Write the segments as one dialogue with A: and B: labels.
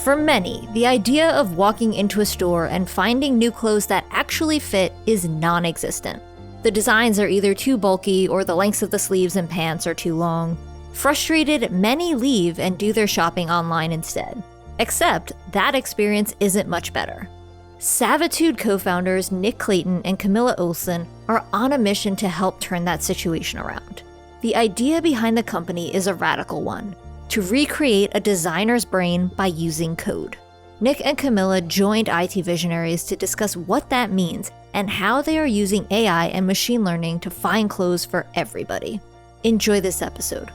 A: For many, the idea of walking into a store and finding new clothes that actually fit is non-existent. The designs are either too bulky or the lengths of the sleeves and pants are too long. Frustrated, many leave and do their shopping online instead. Except that experience isn't much better. Savitude co-founders Nick Clayton and Camilla Olson are on a mission to help turn that situation around. The idea behind the company is a radical one: to recreate a designer's brain by using code. Nick and Camilla joined IT Visionaries to discuss what that means and how they are using AI and machine learning to find clothes for everybody. Enjoy this episode.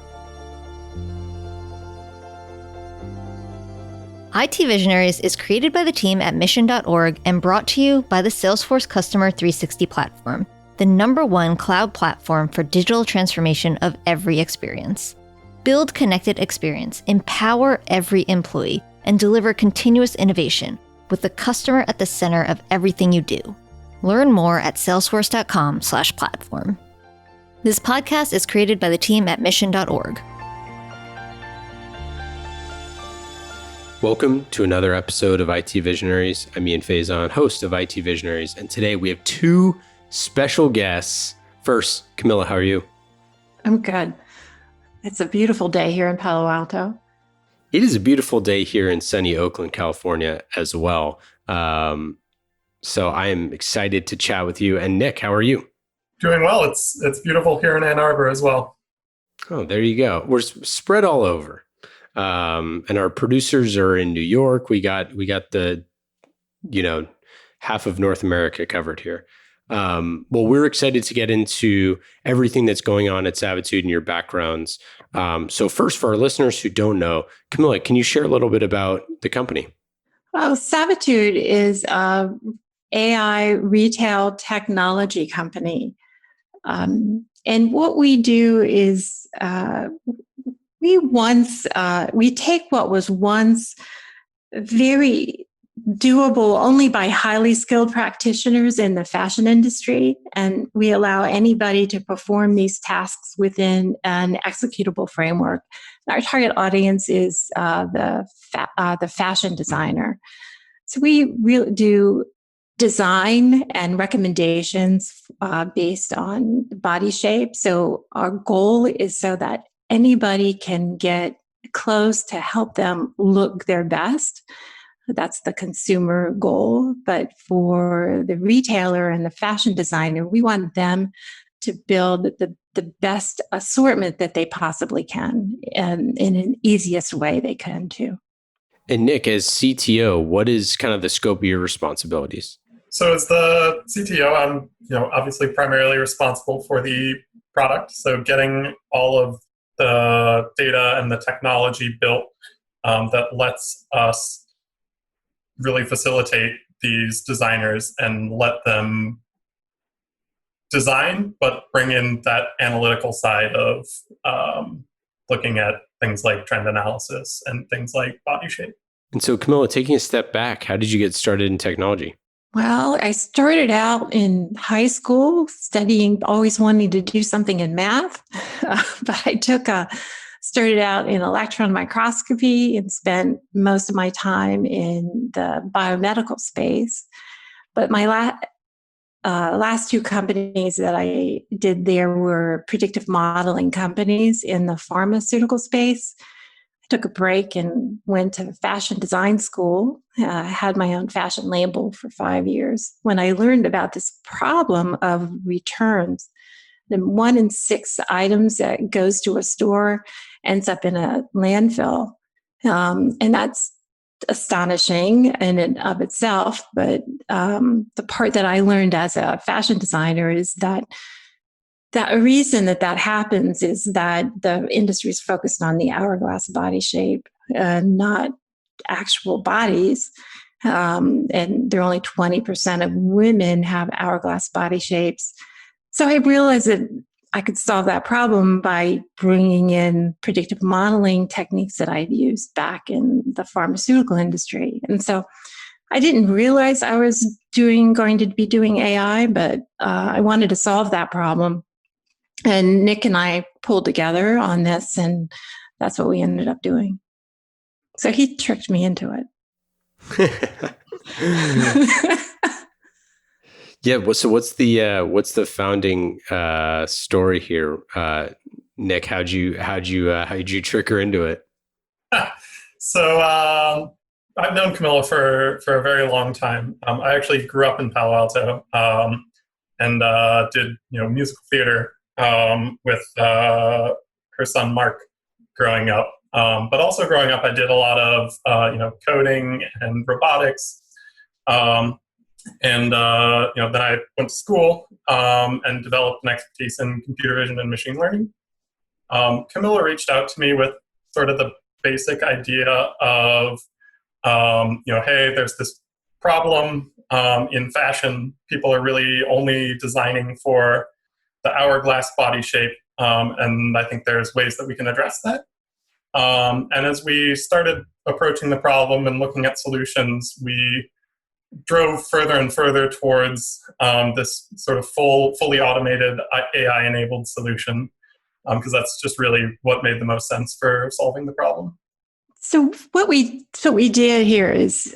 A: IT Visionaries is created by the team at mission.org and brought to you by the Salesforce Customer 360 platform, the #1 cloud platform for digital transformation of every experience. Build connected experience, empower every employee, and deliver continuous innovation with the customer at the center of everything you do. Learn more at salesforce.com/platform. This podcast is created by the team at mission.org.
B: Welcome to another episode of IT Visionaries. I'm Ian Faison, host of IT Visionaries, and today we have two special guests. First, Camilla, how are you?
C: I'm good. It's a beautiful day here in Palo Alto.
B: It is a beautiful day here in sunny Oakland, California as well. So I am excited to chat with you. And Nick, how are you?
D: Doing well. It's beautiful here in Ann Arbor as well.
B: Oh, there you go. We're spread all over. And our producers are in New York. We got the, half of North America covered here. Well, we're excited to get into everything that's going on at Savitude and your backgrounds. So first, for our listeners who don't know, Camilla, can you share a little bit about the company?
C: Well, Savitude is an AI retail technology company. And what we do is we take what was once very doable only by highly skilled practitioners in the fashion industry, and we allow anybody to perform these tasks within an executable framework. Our target audience is the fashion designer. So we really do design and recommendations based on body shape. So our goal is so that anybody can get clothes to help them look their best. That's the consumer goal. But for the retailer and the fashion designer, we want them to build the best assortment that they possibly can, and in an easiest way they can too.
B: And Nick, as CTO, what is kind of the scope of your responsibilities?
D: So as the CTO, I'm obviously primarily responsible for the product. So getting all of the data and the technology built that lets us really facilitate these designers and let them design, but bring in that analytical side of looking at things like trend analysis and things like body shape.
B: And so, Camilla, taking a step back, how did you get started in technology?
C: Well, I started out in high school studying, always wanting to do something in math, but I started out in electron microscopy and spent most of my time in the biomedical space. But my last two companies that I did there were predictive modeling companies in the pharmaceutical space. I took a break and went to fashion design school. I had my own fashion label for 5 years. When I learned about this problem of returns, then 1 in 6 items that goes to a store ends up in a landfill. And that's astonishing in and of itself. But the part that I learned as a fashion designer is that a reason that happens is that the industry is focused on the hourglass body shape, not actual bodies. And there are only 20% of women have hourglass body shapes. So I realized that I could solve that problem by bringing in predictive modeling techniques that I've used back in the pharmaceutical industry. And so I didn't realize I was going to be doing AI, but I wanted to solve that problem. And Nick and I pulled together on this, and that's what we ended up doing. So he tricked me into it.
B: Yeah. So what's the founding story here, Nick? How'd you trick her into it?
D: So I've known Camilla for a very long time. I actually grew up in Palo Alto and did musical theater with her son Mark growing up. But also growing up, I did a lot of coding and robotics. And then I went to school and developed an expertise in computer vision and machine learning. Camilla reached out to me with sort of the basic idea of, hey, there's this problem in fashion. People are really only designing for the hourglass body shape, and I think there's ways that we can address that. And as we started approaching the problem and looking at solutions, we drove further and further towards this sort of fully automated AI-enabled solution, because that's just really what made the most sense for solving the problem.
C: So what we did here is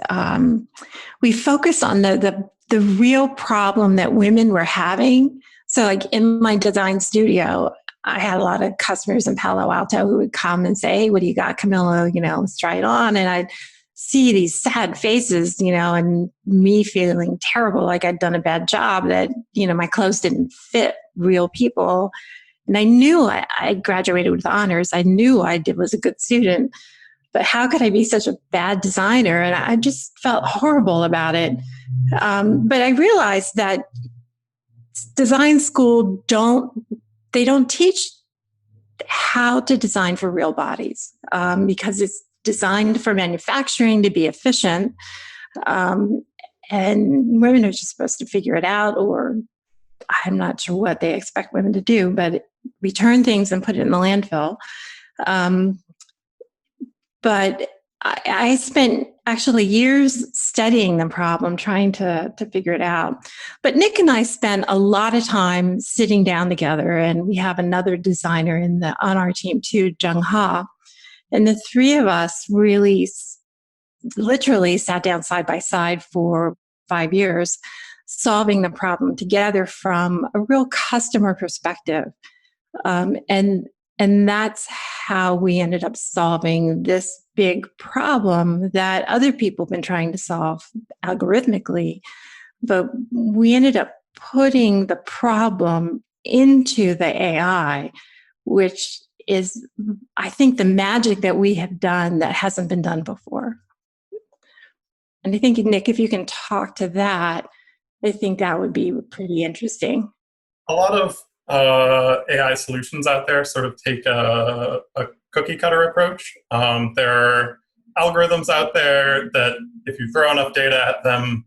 C: we focused on the real problem that women were having. So like in my design studio, I had a lot of customers in Palo Alto who would come and say, "Hey, what do you got, Camilla? Let's try it on." And I'd see these sad faces, and me feeling terrible, like I'd done a bad job, that, my clothes didn't fit real people. And I knew I graduated with honors. I knew I was a good student, but how could I be such a bad designer? And I just felt horrible about it. But I realized that design school don't teach how to design for real bodies because it's designed for manufacturing to be efficient. And women are just supposed to figure it out, or I'm not sure what they expect women to do, but return things and put it in the landfill. But I spent actually years studying the problem, trying to figure it out. But Nick and I spent a lot of time sitting down together, and we have another designer on our team too, Jung Ha. And the three of us really literally sat down side by side for 5 years, solving the problem together from a real customer perspective. And that's how we ended up solving this big problem that other people have been trying to solve algorithmically. But we ended up putting the problem into the AI, which is, I think, the magic that we have done that hasn't been done before. And I think, Nick, if you can talk to that, I think that would be pretty interesting.
D: A lot of AI solutions out there sort of take a cookie cutter approach. There are algorithms out there that if you throw enough data at them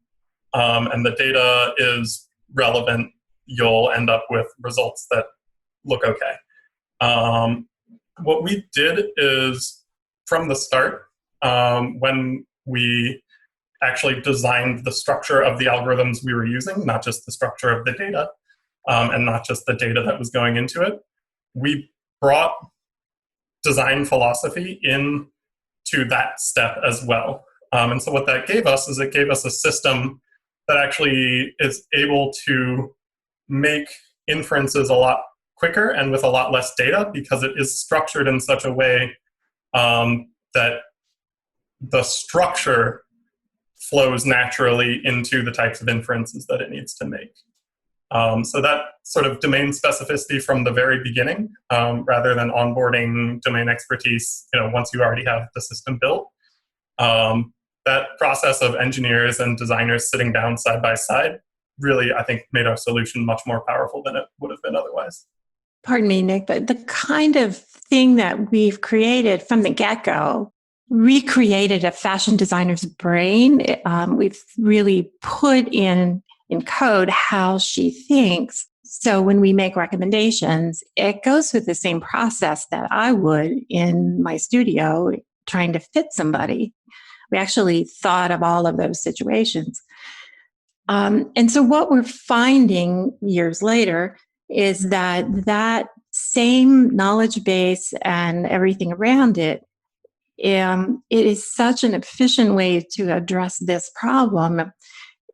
D: and the data is relevant, you'll end up with results that look okay. What we did is, from the start, when we actually designed the structure of the algorithms we were using, not just the structure of the data, and not just the data that was going into it, we brought design philosophy into that step as well. And so what that gave us is it gave us a system that actually is able to make inferences a lot quicker and with a lot less data, because it is structured in such a way that the structure flows naturally into the types of inferences that it needs to make. So that sort of domain specificity from the very beginning, rather than onboarding domain expertise, once you already have the system built. That process of engineers and designers sitting down side by side really, I think, made our solution much more powerful than it would have been otherwise.
C: Pardon me, Nick, but the kind of thing that we've created from the get-go recreated a fashion designer's brain. We've really put in code how she thinks. So when we make recommendations, it goes through the same process that I would in my studio trying to fit somebody. We actually thought of all of those situations. And so what we're finding years later is that same knowledge base and everything around it it is such an efficient way to address this problem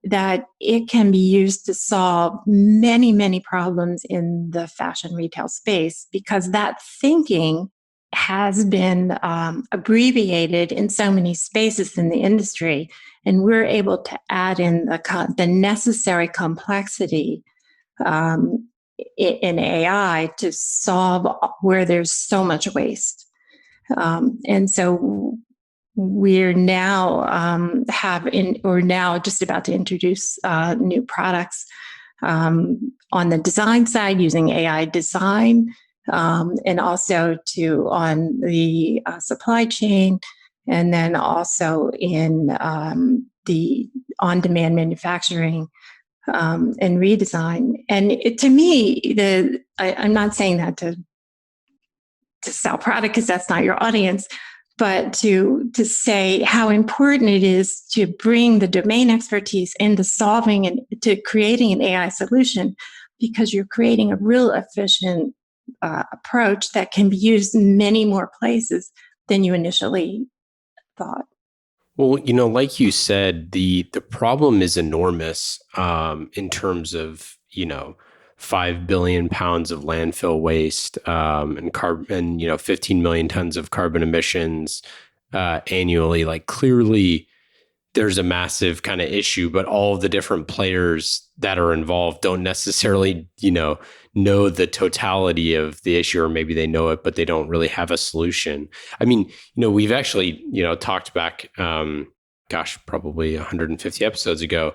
C: that it can be used to solve many, many problems in the fashion retail space, because that thinking has been abbreviated in so many spaces in the industry, and we're able to add in the necessary complexity in AI to solve where there's so much waste. And so we're now now just about to introduce new products on the design side using AI design, and also on the supply chain, and then also in the on-demand manufacturing and redesign. And to me, I'm not saying that to sell product, because that's not your audience, but to say how important it is to bring the domain expertise into solving and to creating an AI solution, because you're creating a real efficient approach that can be used in many more places than you initially thought.
B: Well, like you said, the problem is enormous in terms of, 5 billion pounds of landfill waste and 15 million tons of carbon emissions annually. Like, clearly there's a massive kind of issue, but all of the different players that are involved don't necessarily, know the totality of the issue, or maybe they know it, but they don't really have a solution. I mean, we've actually, talked back, probably 150 episodes ago,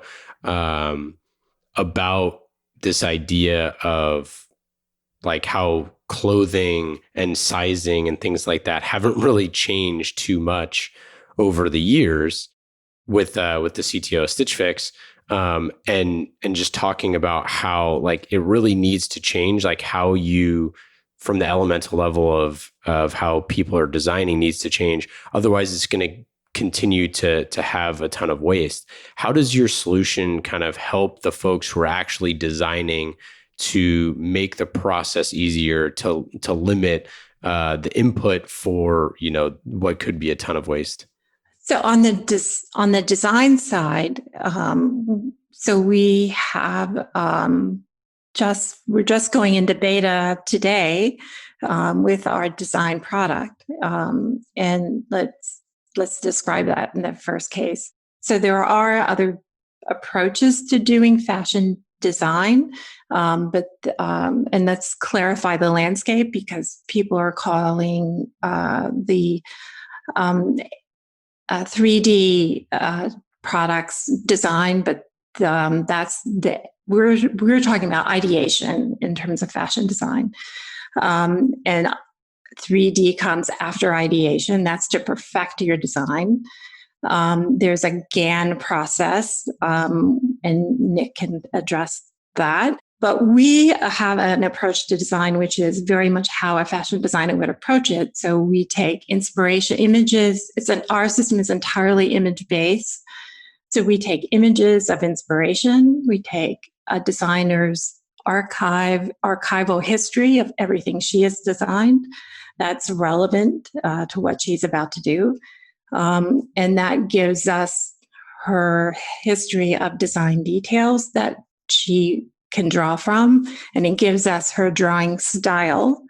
B: about this idea of like how clothing and sizing and things like that haven't really changed too much over the years with the CTO Stitch Fix, and just talking about how like it really needs to change, like how you, from the elemental level of how people are designing, needs to change. Otherwise, it's going to continue to have a ton of waste. How does your solution kind of help the folks who are actually designing to make the process easier, to limit the input for what could be a ton of waste?
C: So on the design side, so we have we're just going into beta today with our design product, and let's describe that in the first case. So there are other approaches to doing fashion design, but let's clarify the landscape, because people are calling the 3D products design, but we're talking about ideation in terms of fashion design, and 3D comes after ideation. That's to perfect your design. There's a GAN process, and Nick can address that. But we have an approach to design which is very much how a fashion designer would approach it. So we take inspiration images. Our system is entirely image-based. So we take images of inspiration. We take a designer's archival history of everything she has designed that's relevant to what she's about to do. And that gives us her history of design details that she can draw from, and it gives us her drawing style.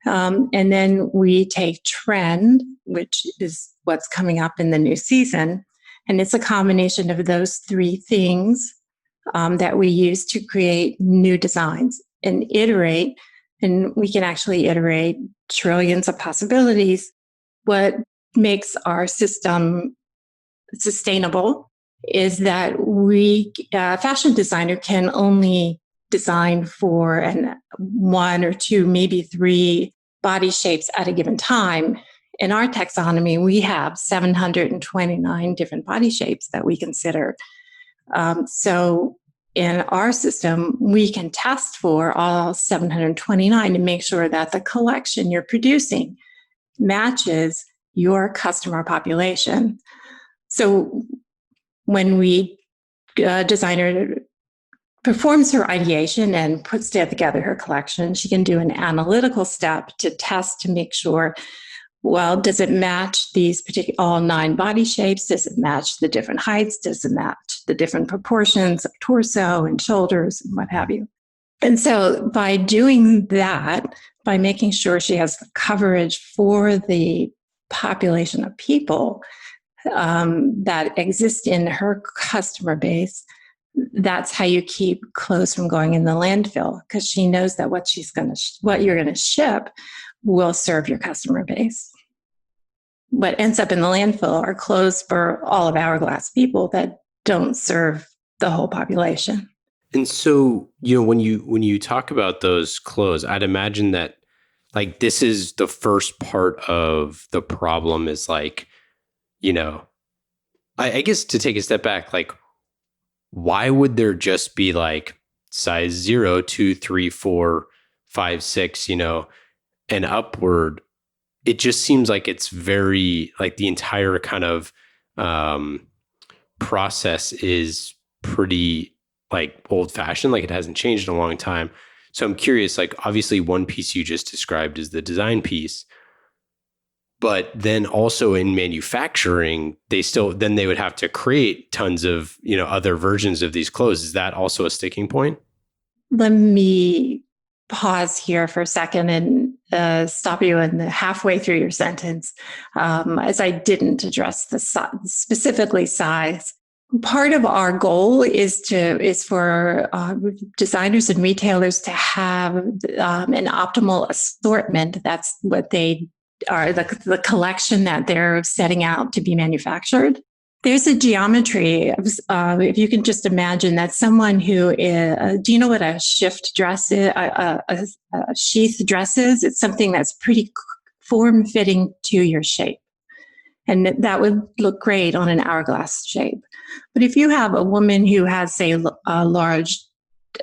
C: And then we take trend, which is what's coming up in the new season. And it's a combination of those three things that we use to create new designs and iterate. And we can actually iterate trillions of possibilities. What makes our system sustainable is that fashion designer can only design for one or two, maybe three body shapes at a given time. In our taxonomy, we have 729 different body shapes that we consider. So in our system, we can test for all 729 to make sure that the collection you're producing matches your customer population. So when designer performs her ideation and puts together her collection, she can do an analytical step to test to make sure Well, does it match these particular all 9 body shapes? Does it match the different heights? Does it match the different proportions of torso and shoulders and what have you? And so by doing that, by making sure she has coverage for the population of people that exist in her customer base, that's how you keep clothes from going in the landfill, because she knows that what you're going to ship will serve your customer base. What ends up in the landfill are clothes for all of Hourglass people that don't serve the whole population.
B: And so, when you talk about those clothes, I'd imagine that like this is the first part of the problem is like, I guess to take a step back, like, why would there just be like size 0, 2, 3, 4, 5, 6, and upward? It just seems like it's very like the entire kind of process is pretty like old fashioned, like it hasn't changed in a long time. So I'm curious, like obviously one piece you just described is the design piece, but then also in manufacturing, they would have to create tons of, other versions of these clothes. Is that also a sticking point? Let
C: me pause here for a second and stop you in the halfway through your sentence, as I didn't address the specifically size. Part of our goal is for designers and retailers to have an optimal assortment. That's what they are, the collection that they're setting out to be manufactured. There's a geometry of, if you can just imagine that someone who is, do you know what a shift dress is, a sheath dress is? It's something that's pretty form-fitting to your shape. And that would look great on an hourglass shape. But if you have a woman who has, say,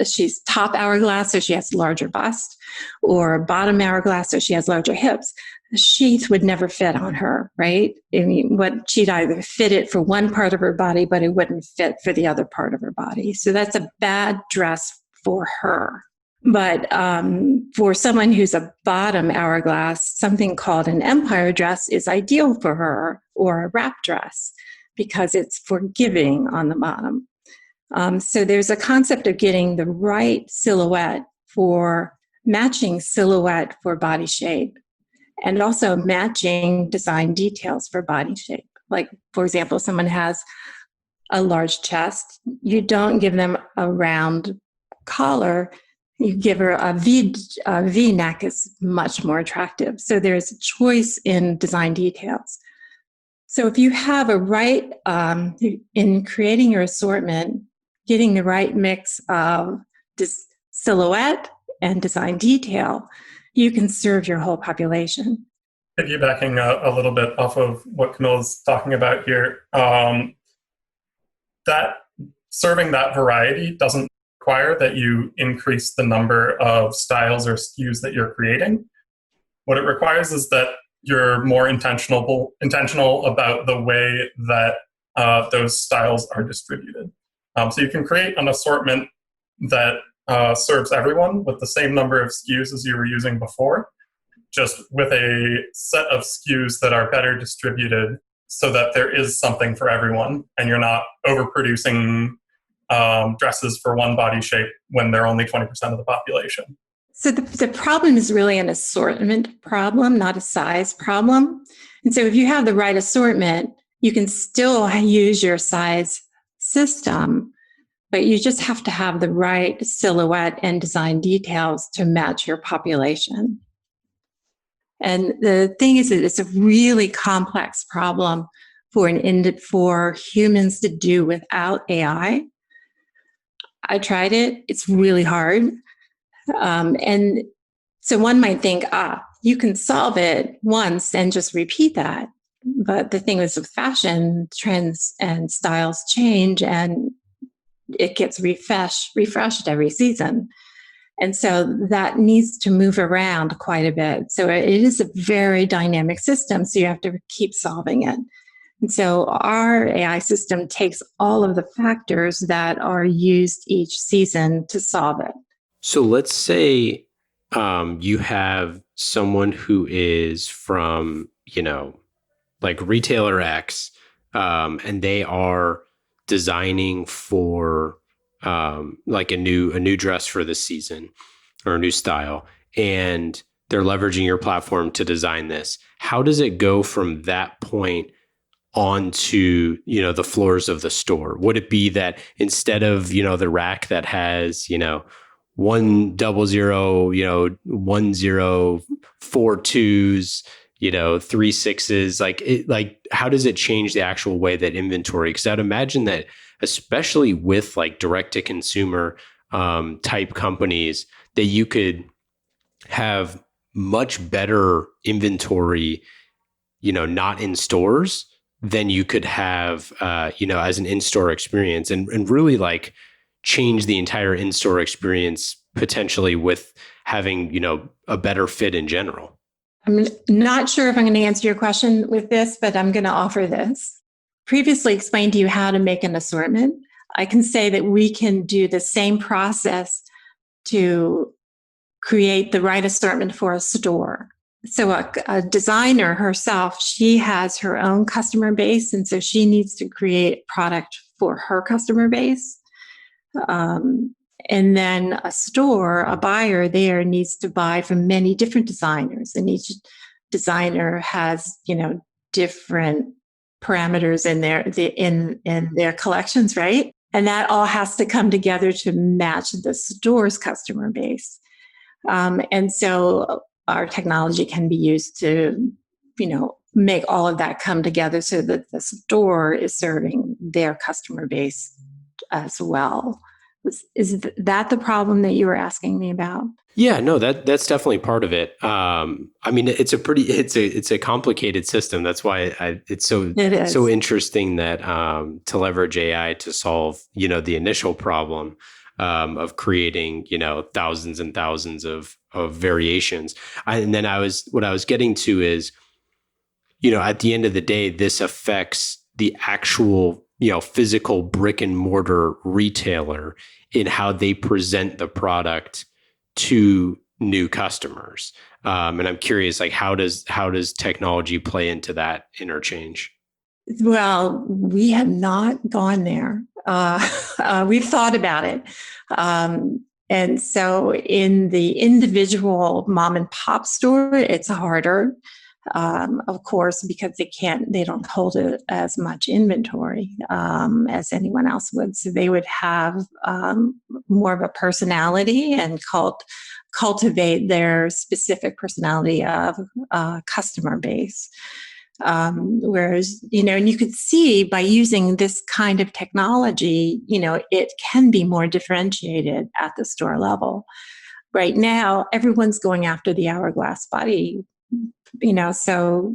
C: she's top hourglass, so she has a larger bust, or bottom hourglass, so she has larger hips, the sheath would never fit on her, right? I mean, she'd either fit it for one part of her body, but it wouldn't fit for the other part of her body. So that's a bad dress for her. But for someone who's a bottom hourglass, something called an empire dress is ideal for her, or a wrap dress, because it's forgiving on the bottom. So there's a concept of getting the right silhouette for matching silhouette for body shape, and also matching design details for body shape. Like, for example, someone has a large chest, you don't give them a round collar. You give her a V neck is much more attractive. So there's a choice in design details. So if you have a right, in creating your assortment, getting the right mix of silhouette and design detail, you can serve your whole population.
D: Piggybacking a little bit off of what Camilla's talking about here, that serving that variety doesn't require that you increase the number of styles or SKUs that you're creating. What it requires is that you're more intentional about the way that those styles are distributed. So you can create an assortment that serves everyone with the same number of SKUs as you were using before, just with a set of SKUs that are better distributed so that there is something for everyone, and you're not overproducing dresses for one body shape when they're only 20% of the population.
C: So the problem is really an assortment problem, not a size problem. And so if you have the right assortment, you can still use your size system, but you just have to have the right silhouette and design details to match your population. And the thing is that it's a really complex problem for humans to do without AI. I tried it. It's really hard. And so one might think, you can solve it once and just repeat that. But the thing is with fashion, trends and styles change, and it gets refreshed every season. And so that needs to move around quite a bit. So it is a very dynamic system. So you have to keep solving it. And so our AI system takes all of the factors that are used each season to solve it.
B: So let's say you have someone who is from like retailer X, and they are designing for like a new dress for this season or a new style, and they're leveraging your platform to design this. How does it go from that point onto, the floors of the store? Would it be that instead of, the rack that has, 100, 1042s, 36s, like how does it change the actual way that inventory? Because I'd imagine that especially with like direct to consumer type companies, that you could have much better inventory, not in stores than you could have, as an in-store experience, and really like change the entire in-store experience potentially with having, a better fit in general.
C: I'm not sure if I'm going to answer your question with this, but I'm going to offer this. Previously explained to you how to make an assortment. I can say that we can do the same process to create the right assortment for a store. So a designer herself, she has her own customer base, and so she needs to create product for her customer base. And then a store, a buyer there needs to buy from many different designers, and each designer has, different parameters in their collections, right? And that all has to come together to match the store's customer base. And so our technology can be used to, make all of that come together so that the store is serving their customer base as well. Is that the problem that you were asking me about?
B: Yeah, no, that's definitely part of it. I mean, it's a complicated system. That's why it's so interesting that to leverage AI to solve, the initial problem of creating, thousands and thousands of variations. And then what I was getting to is, at the end of the day, this affects the actual, physical brick and mortar retailer in how they present the product to new customers. And I'm curious, like, how does technology play into that interchange?
C: Well, we have not gone there. We've thought about it. And so in the individual mom and pop store, it's harder, of course, because they don't hold it as much inventory as anyone else would. So they would have more of a personality and cultivate their specific personality of customer base. Whereas, and you could see by using this kind of technology, it can be more differentiated at the store level. Right now, everyone's going after the hourglass body, so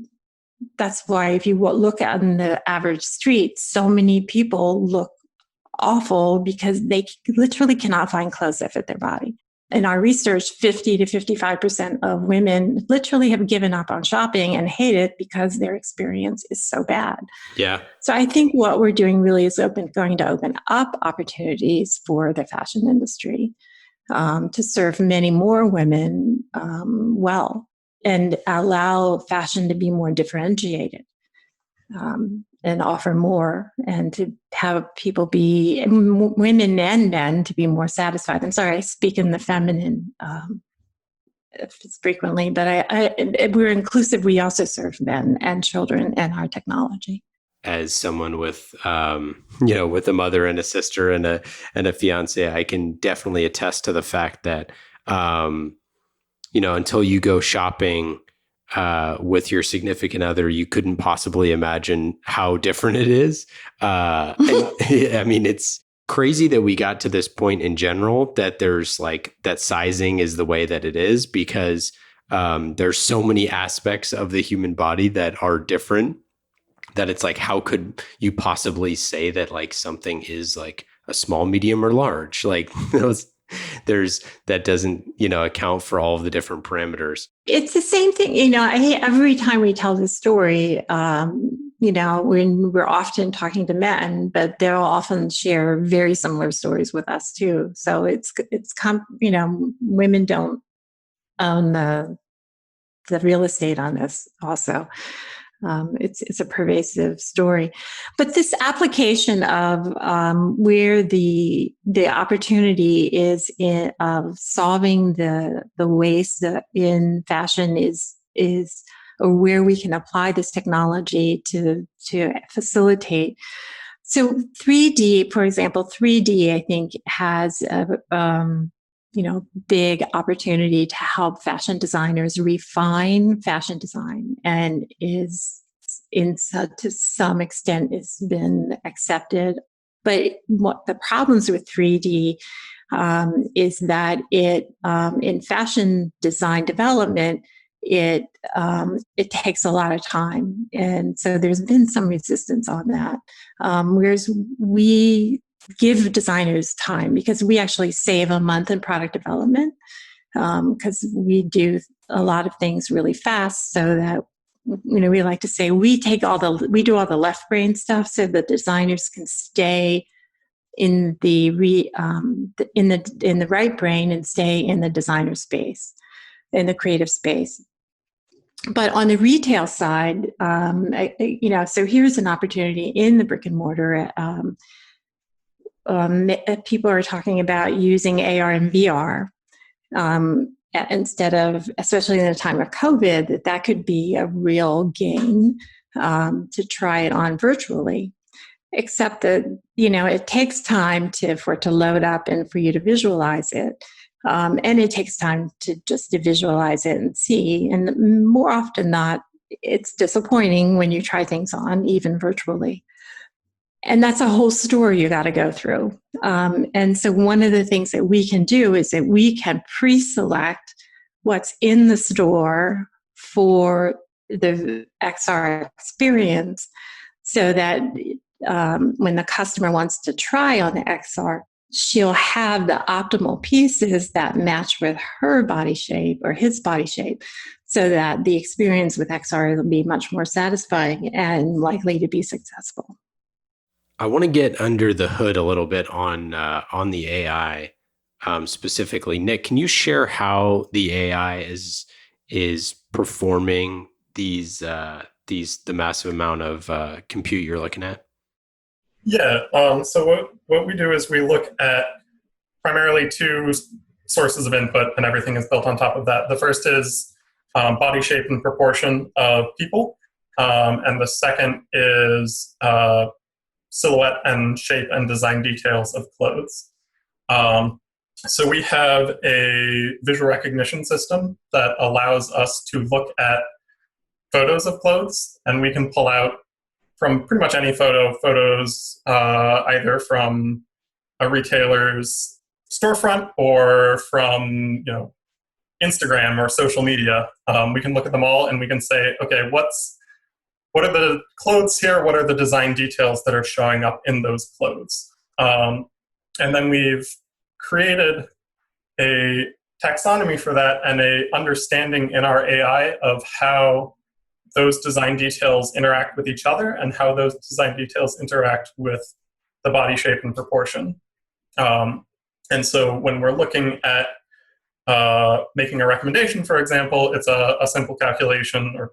C: that's why if you look out in the average street, so many people look awful because they literally cannot find clothes that fit their body. In our research, 50 to 55% of women literally have given up on shopping and hate it because their experience is so bad.
B: Yeah.
C: So I think what we're doing really is going to open up opportunities for the fashion industry to serve many more women well, and allow fashion to be more differentiated. And offer more, and to have people women and men, to be more satisfied. I'm sorry, I speak in the feminine frequently, but we're inclusive. We also serve men and children and our technology.
B: As someone with, with a mother and a sister and a fiance, I can definitely attest to the fact that, until you go shopping with your significant other, you couldn't possibly imagine how different it is. I mean, it's crazy that we got to this point in general, that there's like that sizing is the way that it is, because there's so many aspects of the human body that are different, that it's like, how could you possibly say that like something is like a small, medium, or large? Like that doesn't, account for all of the different parameters.
C: It's the same thing. Every time we tell this story, when we're often talking to men, but they'll often share very similar stories with us too. So women don't own the real estate on this also. It's a pervasive story, but this application of where the opportunity is in of solving the waste in fashion is or where we can apply this technology to facilitate. So 3D, for example, 3D I think has a big opportunity to help fashion designers refine fashion design, and is to some extent it's been accepted. But what the problems with 3D is that it in fashion design development, it takes a lot of time, and so there's been some resistance on that. Whereas we give designers time, because we actually save a month in product development, because we do a lot of things really fast, so that we like to say we do all the left brain stuff so the designers can stay in the right brain and stay in the designer space, in the creative space. But on the retail side, so here's an opportunity in the brick and mortar. People are talking about using AR and VR instead of, especially in a time of COVID, that could be a real gain to try it on virtually. Except that it takes time for it to load up and for you to visualize it, and it takes time to visualize it and see. And more often than not, it's disappointing when you try things on, even virtually. And that's a whole story you got to go through. And so one of the things that we can do is that we can pre-select what's in the store for the XR experience, so that when the customer wants to try on the XR, she'll have the optimal pieces that match with her body shape or his body shape, so that the experience with XR will be much more satisfying and likely to be successful.
B: I want to get under the hood a little bit on the AI specifically. Nick, can you share how the AI is performing the massive amount of compute you're looking at?
D: Yeah. So what we do is we look at primarily two sources of input, and everything is built on top of that. The first is body shape and proportion of people, and the second is silhouette and shape and design details of clothes. So we have a visual recognition system that allows us to look at photos of clothes, and we can pull out from pretty much any photos either from a retailer's storefront or from Instagram or social media. We can look at them all and we can say, okay, what are the clothes here? What are the design details that are showing up in those clothes? And then we've created a taxonomy for that and a understanding in our AI of how those design details interact with each other and how those design details interact with the body shape and proportion. And so when we're looking at making a recommendation, for example, it's a simple calculation, or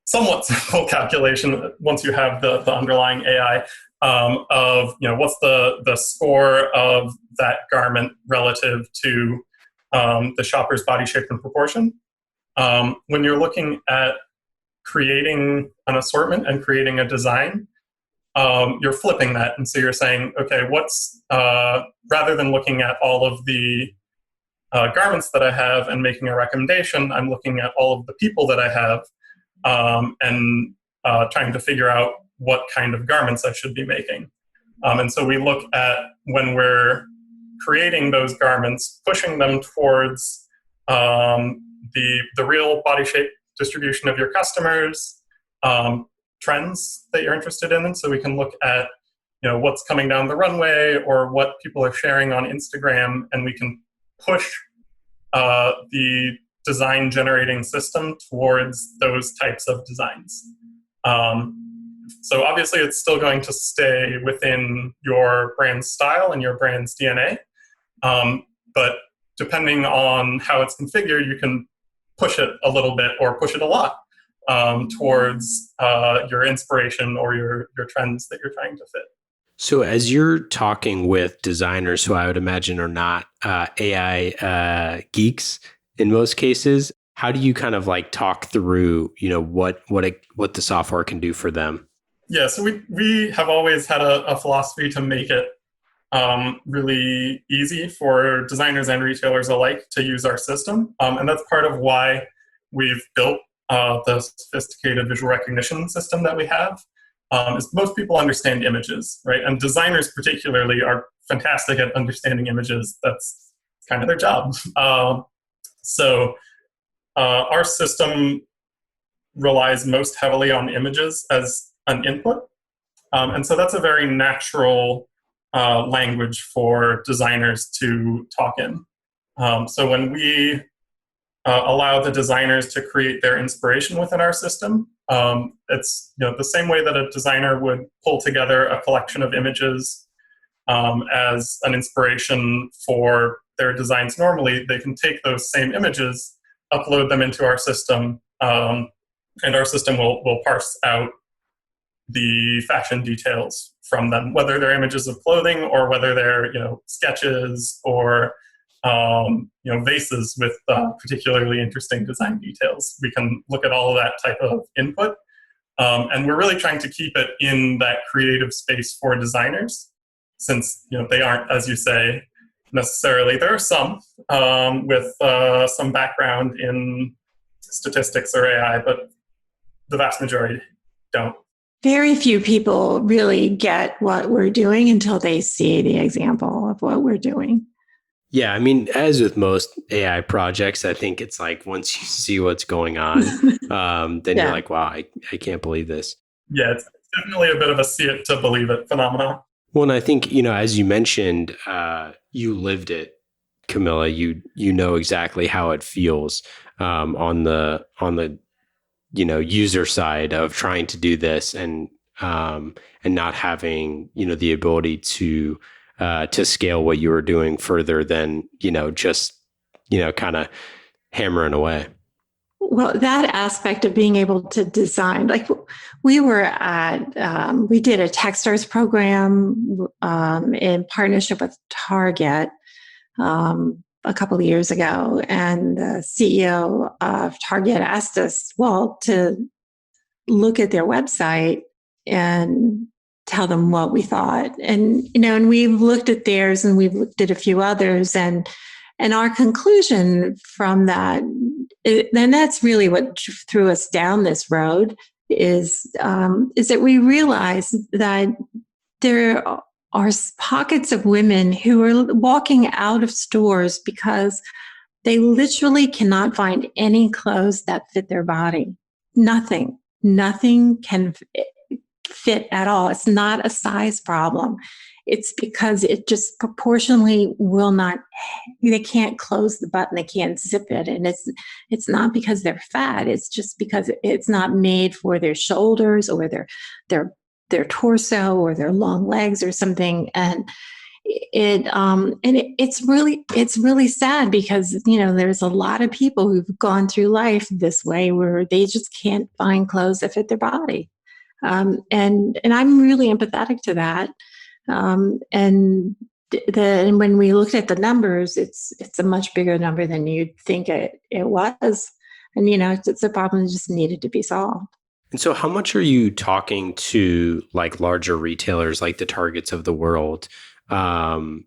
D: somewhat simple calculation once you have the underlying AI of what's the score of that garment relative to the shopper's body shape and proportion. When you're looking at creating an assortment and creating a design, you're flipping that, and so you're saying, okay, what's rather than looking at all of the garments that I have and making a recommendation, I'm looking at all of the people that I have and trying to figure out what kind of garments I should be making. And so we look at, when we're creating those garments, pushing them towards the real body shape distribution of your customers, trends that you're interested in. And so we can look at what's coming down the runway or what people are sharing on Instagram, and we can push the design generating system towards those types of designs. So obviously it's still going to stay within your brand's style and your brand's DNA. But depending on how it's configured, you can push it a little bit or push it a lot towards your inspiration or your trends that you're trying to fit.
B: So as you're talking with designers who I would imagine are not AI geeks in most cases, how do you kind of like talk through, what the software can do for them?
D: Yeah, so we have always had a philosophy to make it really easy for designers and retailers alike to use our system. And that's part of why we've built the sophisticated visual recognition system that we have. Is most people understand images, right? And designers particularly are fantastic at understanding images. That's kind of their job. So our system relies most heavily on images as an input. And so that's a very natural language for designers to talk in. So when we allow the designers to create their inspiration within our system, it's the same way that a designer would pull together a collection of images as an inspiration for their designs normally. They can take those same images, upload them into our system, and our system will parse out the fashion details from them, whether they're images of clothing or whether they're sketches or vases with particularly interesting design details. We can look at all of that type of input, and we're really trying to keep it in that creative space for designers, since they aren't, as you say, necessarily. There are some with some background in statistics or AI, but the vast majority don't.
C: Very few people really get what we're doing until they see the example of what we're doing.
B: Yeah, I mean, as with most AI projects, I think it's like once you see what's going on, then you're like, wow, I can't believe this.
D: Yeah, it's definitely a bit of a see it to believe it phenomenon.
B: Well, and I think, as you mentioned, you lived it, Camilla. You know exactly how it feels on the user side of trying to do this and not having the ability to scale what you were doing further than just kind of hammering away.
C: Well, that aspect of being able to design, like we were at, we did a Techstars program in partnership with Target a couple of years ago, and the CEO of Target asked us, to look at their website and tell them what we thought. And, and we've looked at theirs and we've looked at a few others, and our conclusion from that, and that's really what threw us down this road, is that we realized that there are pockets of women who are walking out of stores because they literally cannot find any clothes that fit their body. Nothing can fit at all. It's not a size problem. It's because it just proportionally will not, they can't close the button, they can't zip it. And it's not because they're fat, it's just because it's not made for their shoulders or their torso or their long legs or something. And it's really sad because, there's a lot of people who've gone through life this way where they just can't find clothes that fit their body. And I'm really empathetic to that. And when we looked at the numbers, it's a much bigger number than you'd think it was. And, it's a problem that just needed to be solved.
B: And so how much are you talking to like larger retailers like the Targets of the world, to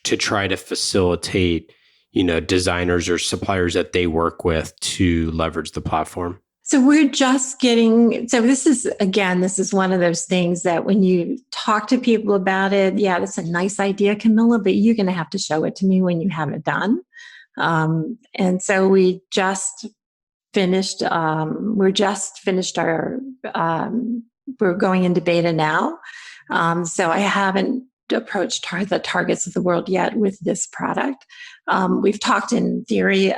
B: try to facilitate, designers or suppliers that they work with to leverage the platform?
C: So we're just getting, this is one of those things that when you talk to people about it, that's a nice idea, Camilla, but you're going to have to show it to me when you have it done. And so we just finished, we're going into beta now. So I haven't approached the Targets of the world yet with this product. We've talked in theory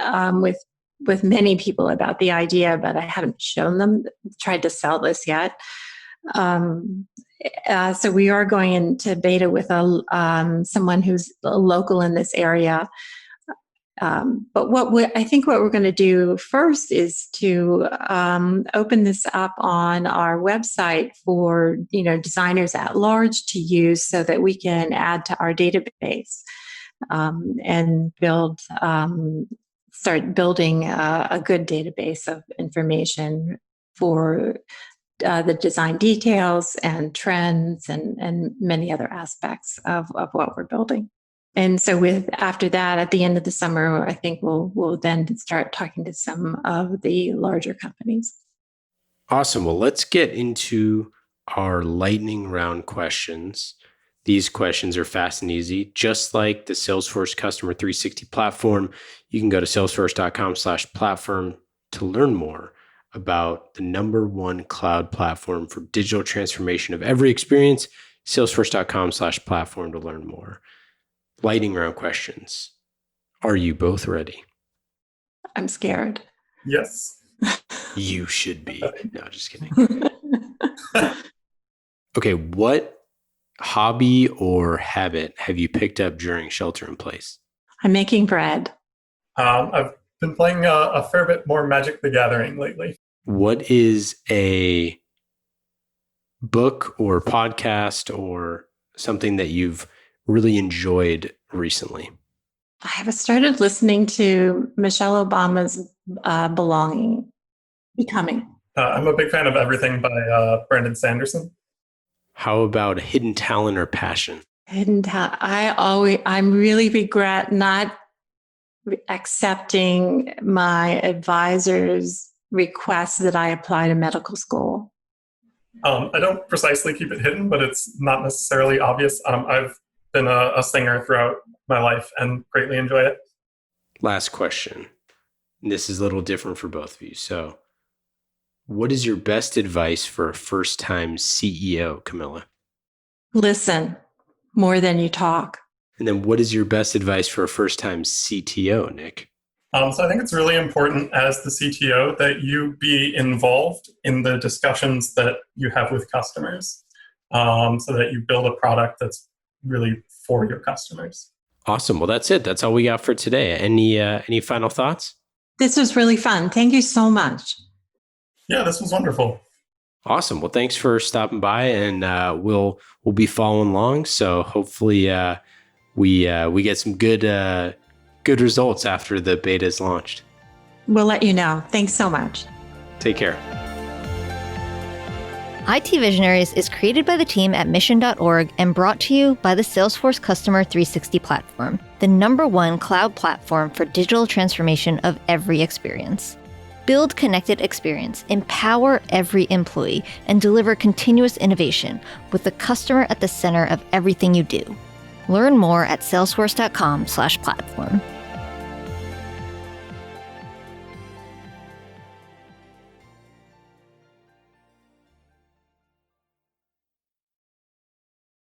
C: with many people about the idea, but I haven't tried to sell this yet. So we are going into beta with someone who's local in this area. But I think what we're going to do first is to open this up on our website for designers at large to use, so that we can add to our database and start building a good database of information for the design details and trends and many other aspects of what we're building. And so after that, at the end of the summer, I think we'll then start talking to some of the larger companies.
B: Awesome. Well, let's get into our lightning round questions. These questions are fast and easy. Just like the Salesforce Customer 360 platform, you can go to salesforce.com/platform to learn more about the #1 cloud platform for digital transformation of every experience. Salesforce.com/platform to learn more. Lightning round questions. Are you both ready?
C: I'm scared.
D: Yes.
B: You should be. No, just kidding. Okay, what hobby or habit have you picked up during shelter in place?
C: I'm making bread.
D: I've been playing a fair bit more Magic the Gathering lately.
B: What is a book or podcast or something that you've really enjoyed recently?
C: I have started listening to Michelle Obama's Becoming.
D: I'm a big fan of everything by Brandon Sanderson.
B: How about hidden talent or passion?
C: Hidden talent. I really regret not accepting my advisor's request that I apply to medical school.
D: I don't precisely keep it hidden, but it's not necessarily obvious. I've been a singer throughout my life and greatly enjoy it.
B: Last question. This is a little different for both of you. So, what is your best advice for a first-time CEO, Camilla?
C: Listen more than you talk.
B: And then what is your best advice for a first-time CTO, Nick?
D: So I think it's really important as the CTO that you be involved in the discussions that you have with customers, so that you build a product that's really for your customers.
B: Awesome. Well, that's it. That's all we got for today. Any final thoughts?
C: This was really fun. Thank you so much.
D: Yeah, this was wonderful.
B: Awesome. Well, thanks for stopping by, and we'll be following along. So hopefully we get some good results after the beta is launched.
C: We'll let you know. Thanks so much.
B: Take care.
A: IT Visionaries is created by the team at mission.org and brought to you by the Salesforce Customer 360 platform, the #1 cloud platform for digital transformation of every experience. Build connected experience, empower every employee, and deliver continuous innovation with the customer at the center of everything you do. Learn more at salesforce.com/platform.